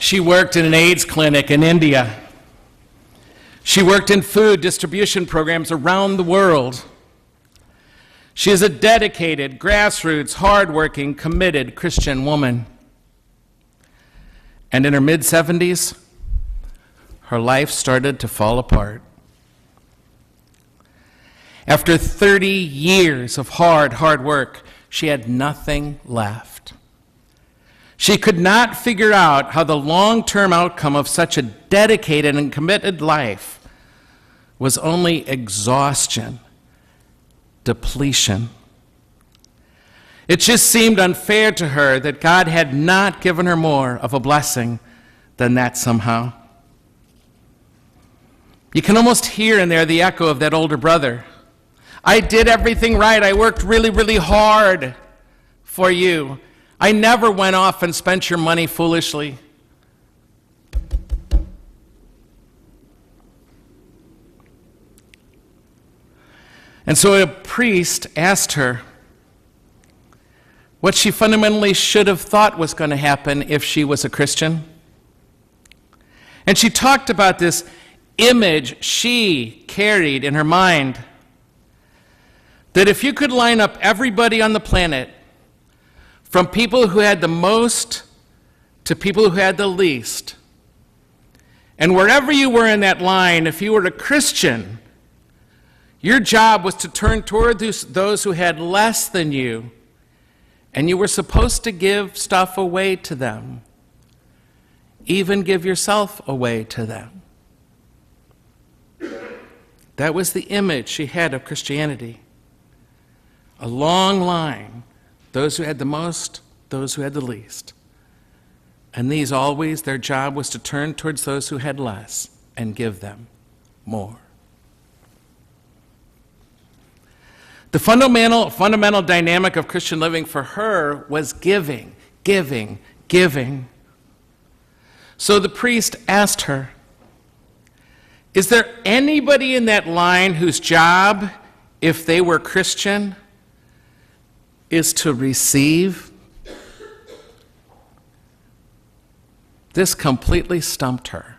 She worked in an AIDS clinic in India. She worked in food distribution programs around the world. She is a dedicated, grassroots, hardworking, committed Christian woman. And in her mid-70s, her life started to fall apart. After 30 years of hard work, she had nothing left. She could not figure out how the long-term outcome of such a dedicated and committed life was only exhaustion, depletion. It just seemed unfair to her that God had not given her more of a blessing than that somehow. You can almost hear in there the echo of that older brother. I did everything right. I worked really, really hard for you. I never went off and spent your money foolishly. And so a priest asked her what she fundamentally should have thought was going to happen if she was a Christian. And she talked about this image she carried in her mind, that if you could line up everybody on the planet, from people who had the most to people who had the least, and wherever you were in that line, if you were a Christian, your job was to turn toward those who had less than you, and you were supposed to give stuff away to them, even give yourself away to them. That was the image she had of Christianity. A long line, those who had the most, those who had the least. And these always, their job was to turn towards those who had less and give them more. The fundamental dynamic of Christian living for her was giving, giving, giving. So the priest asked her, is there anybody in that line whose job, if they were Christian, is to receive? This completely stumped her.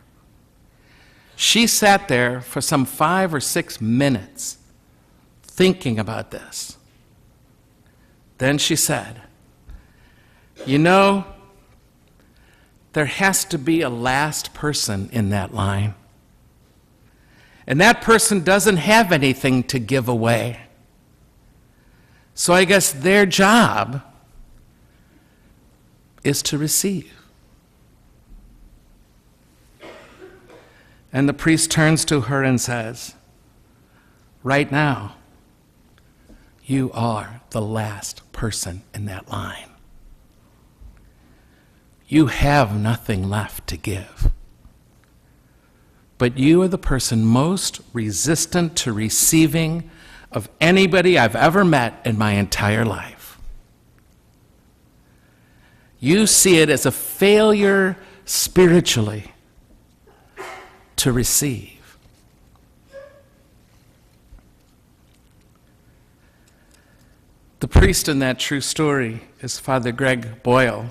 She sat there for some 5 or 6 minutes thinking about this. Then she said, you know, there has to be a last person in that line. And that person doesn't have anything to give away. So I guess their job is to receive. And the priest turns to her and says, right now, you are the last person in that line. You have nothing left to give. But you are the person most resistant to receiving of anybody I've ever met in my entire life. You see it as a failure spiritually to receive. The priest in that true story is Father Greg Boyle,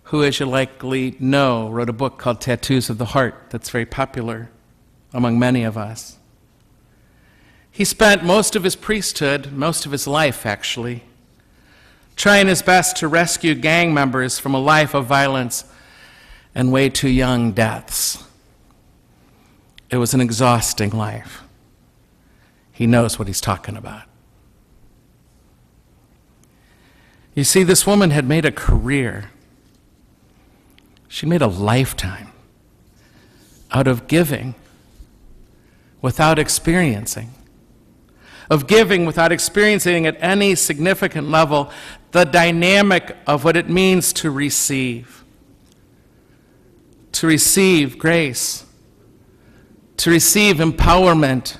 who, as you likely know, wrote a book called Tattoos of the Heart that's very popular among many of us. He spent most of his priesthood, most of his life actually, trying his best to rescue gang members from a life of violence and way too young deaths. It was an exhausting life. He knows what he's talking about. You see, this woman had made a career. She made a lifetime out of giving without experiencing, of giving without experiencing at any significant level the dynamic of what it means to receive grace, to receive empowerment,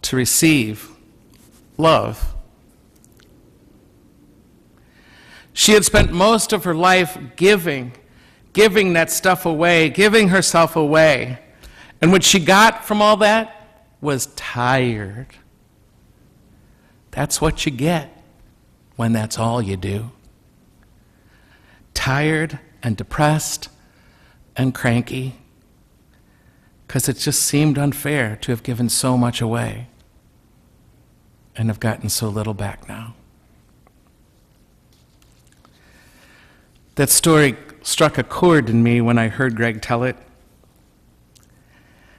to receive love. She had spent most of her life giving that stuff away, giving herself away. And what she got from all that was tired. That's what you get when that's all you do. Tired and depressed and cranky because it just seemed unfair to have given so much away and have gotten so little back now. That story struck a chord in me when I heard Greg tell it.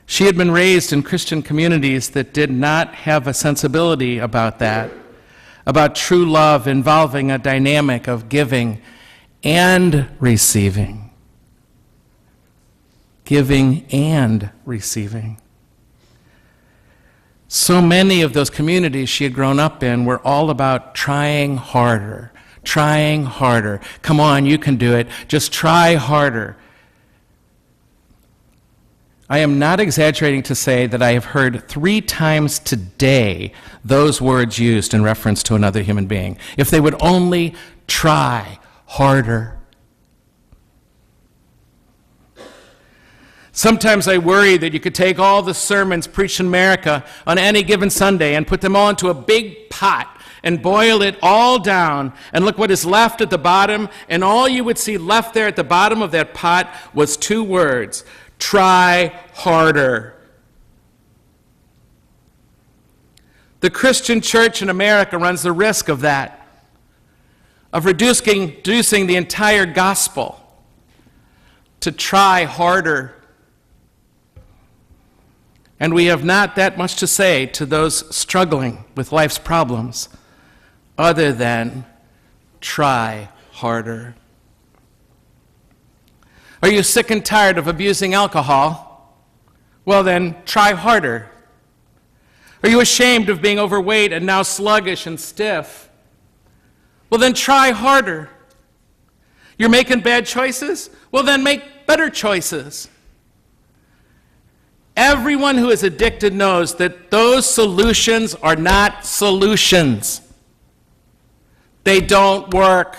She had been raised in Christian communities that did not have a sensibility about that, about true love involving a dynamic of giving and receiving. Giving and receiving. So many of those communities she had grown up in were all about trying harder, trying harder. Come on, you can do it. Just try harder. I am not exaggerating to say that I have heard 3 times today those words used in reference to another human being. If they would only try harder. Sometimes I worry that you could take all the sermons preached in America on any given Sunday and put them all into a big pot and boil it all down, and look what is left at the bottom, and all you would see left there at the bottom of that pot was 2 words: try harder. The Christian church in America runs the risk of that, of reducing the entire gospel to try harder. And we have not that much to say to those struggling with life's problems other than try harder. Are you sick and tired of abusing alcohol? Well then, try harder. Are you ashamed of being overweight and now sluggish and stiff? Well then, try harder. You're making bad choices? Well then, make better choices. Everyone who is addicted knows that those solutions are not solutions. They don't work.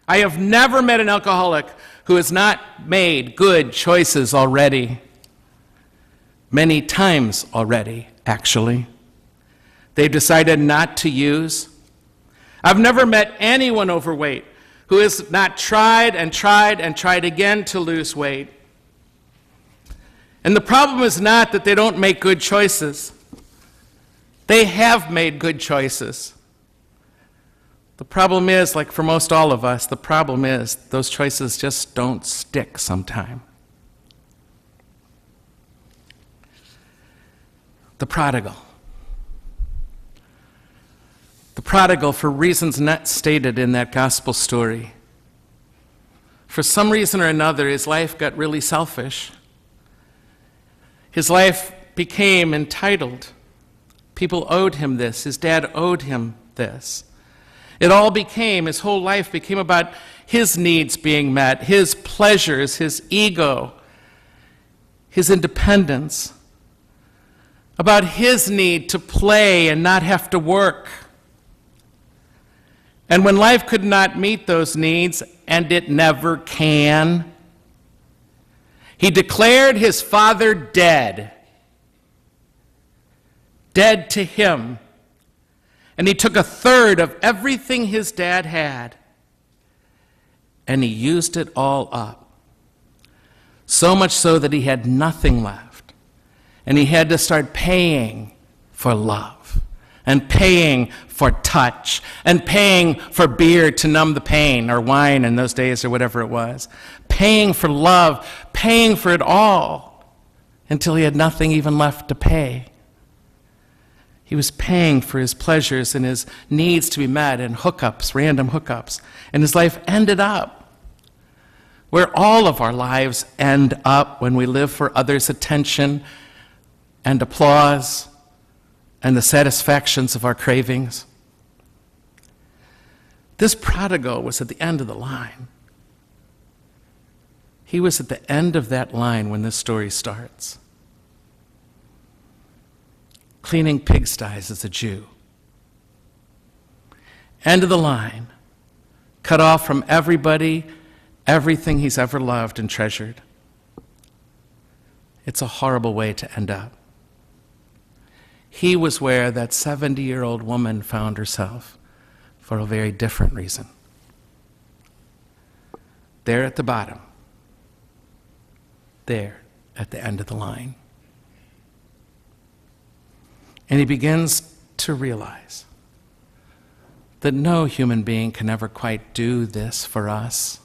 I have never met an alcoholic who has not made good choices already. Many times already, actually. They've decided not to use. I've never met anyone overweight who has not tried and tried and tried again to lose weight. And the problem is not that they don't make good choices. They have made good choices. The problem is, like for most all of us, the problem is those choices just don't stick sometime. The prodigal. The prodigal, for reasons not stated in that gospel story. For some reason or another, his life got really selfish. His life became entitled. People owed him this. His dad owed him this. It all became, his whole life became about his needs being met, his pleasures, his ego, his independence, about his need to play and not have to work. And when life could not meet those needs, and it never can, he declared his father dead. Dead to him. And he took 1/3 of everything his dad had, and he used it all up. So much so that he had nothing left. And he had to start paying for love, and paying for touch, and paying for beer to numb the pain, or wine in those days, or whatever it was. Paying for love, paying for it all, until he had nothing even left to pay. He was paying for his pleasures and his needs to be met, and hookups, random hookups. And his life ended up where all of our lives end up when we live for others' attention and applause and the satisfactions of our cravings. This prodigal was at the end of the line. He was at the end of that line when this story starts. Cleaning pigsties as a Jew. End of the line. Cut off from everybody, everything he's ever loved and treasured. It's a horrible way to end up. He was where that 70-year-old woman found herself for a very different reason. there at the bottom, there at the end of the line. And he begins to realize that no human being can ever quite do this for us,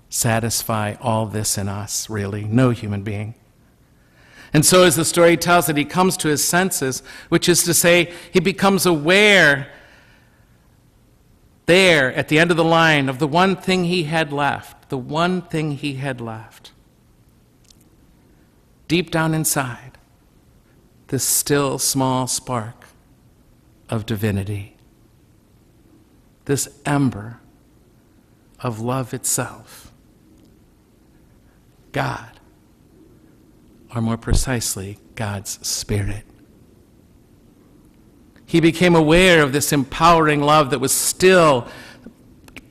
satisfy all this in us, really. No human being. And so as the story tells it, he comes to his senses, which is to say, he becomes aware there at the end of the line of the one thing he had left, the one thing he had left. Deep down inside, this still small spark of divinity, this ember of love itself, God, or more precisely, God's Spirit. He became aware of this empowering love that was still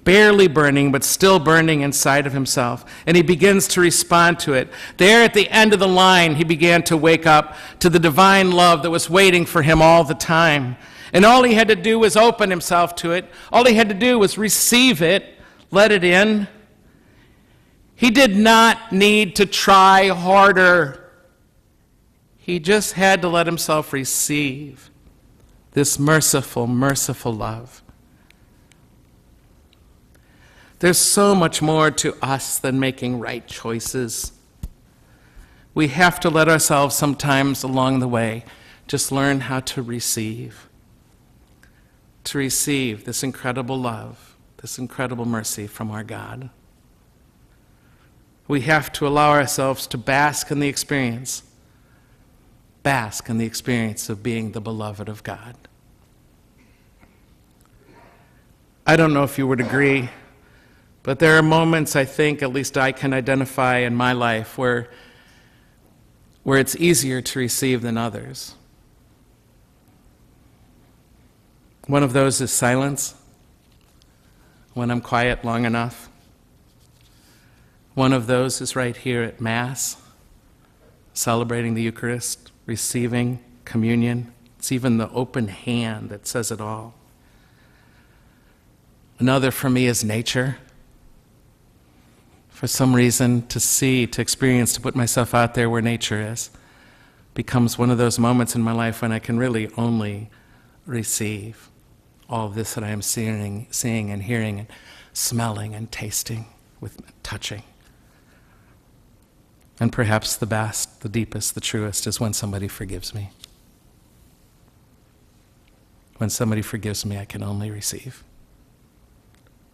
barely burning, but still burning inside of himself. And he begins to respond to it. There at the end of the line, he began to wake up to the divine love that was waiting for him all the time. And all he had to do was open himself to it. All he had to do was receive it, let it in. He did not need to try harder. He just had to let himself receive this merciful, merciful love. There's so much more to us than making right choices. We have to let ourselves sometimes along the way just learn how to receive this incredible love, this incredible mercy from our God. We have to allow ourselves to bask in the experience of being the beloved of God. I don't know if you would agree, but there are moments, I think, at least I can identify in my life, where it's easier to receive than others. One of those is silence, when I'm quiet long enough. One of those is right here at Mass, celebrating the Eucharist, receiving communion. It's even the open hand that says it all. Another for me is nature. For some reason, to see, to experience, to put myself out there where nature is, becomes one of those moments in my life when I can really only receive all of this that I am seeing and hearing and smelling and tasting, with touching. And perhaps the best, the deepest, the truest is when somebody forgives me. When somebody forgives me, I can only receive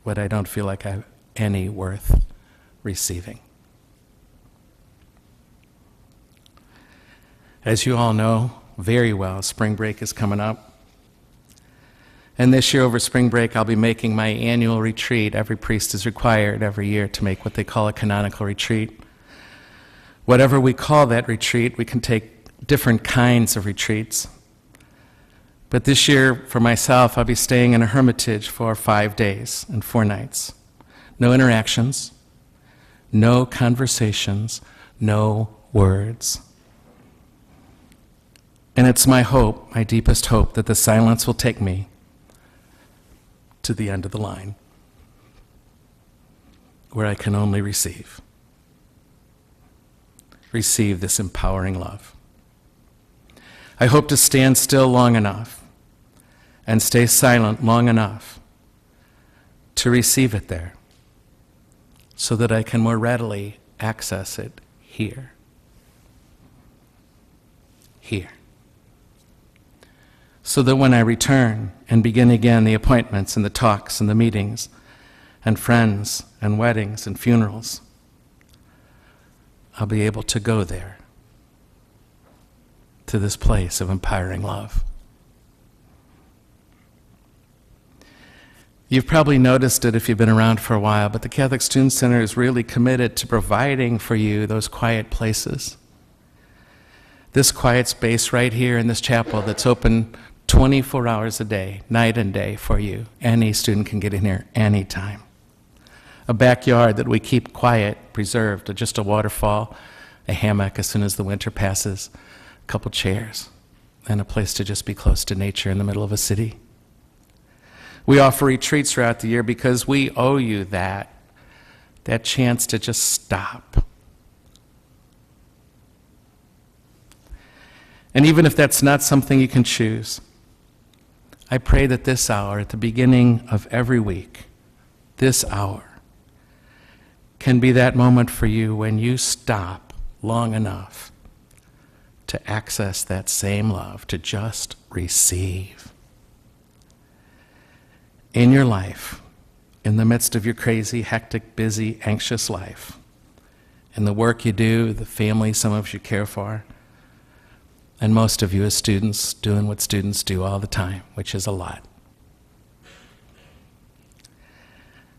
what I don't feel like I have any worth receiving. As you all know very well, spring break is coming up. And this year over spring break, I'll be making my annual retreat. Every priest is required every year to make what they call a canonical retreat. Whatever we call that retreat, we can take different kinds of retreats. But this year, for myself, I'll be staying in a hermitage for 5 days and 4 nights. No interactions, no conversations, no words. And it's my hope, my deepest hope, that the silence will take me to the end of the line, where I can only receive this empowering love. I hope to stand still long enough and stay silent long enough to receive it there, so that I can more readily access it here. Here. So that when I return and begin again the appointments and the talks and the meetings and friends and weddings and funerals, I'll be able to go there, to this place of empowering love. You've probably noticed it if you've been around for a while, but the Catholic Student Center is really committed to providing for you those quiet places. This quiet space right here in this chapel that's open 24 hours a day, night and day for you. Any student can get in here anytime. A backyard that we keep quiet, preserved, just a waterfall, a hammock as soon as the winter passes, a couple chairs, and a place to just be close to nature in the middle of a city. We offer retreats throughout the year because we owe you that. that chance to just stop. And even if that's not something you can choose, I pray that this hour, at the beginning of every week, this hour, can be that moment for you when you stop long enough to access that same love, to just receive. In your life, in the midst of your crazy, hectic, busy, anxious life, in the work you do, the family some of you care for, and most of you as students doing what students do all the time, which is a lot.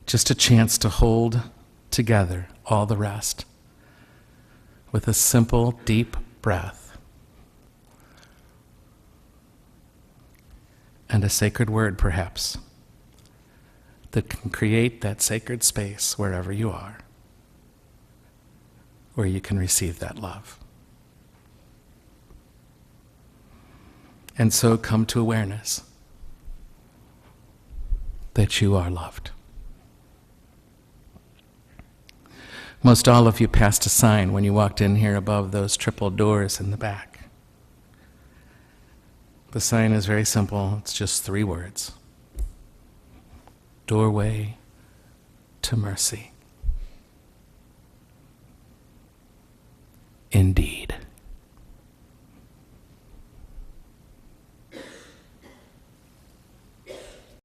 Just a chance to hold together all the rest with a simple, deep breath and a sacred word, perhaps, that can create that sacred space wherever you are, where you can receive that love. And so come to awareness that you are loved. Most all of you passed a sign when you walked in here above those triple doors in the back. The sign is very simple. It's just 3 words. Doorway to mercy. Indeed.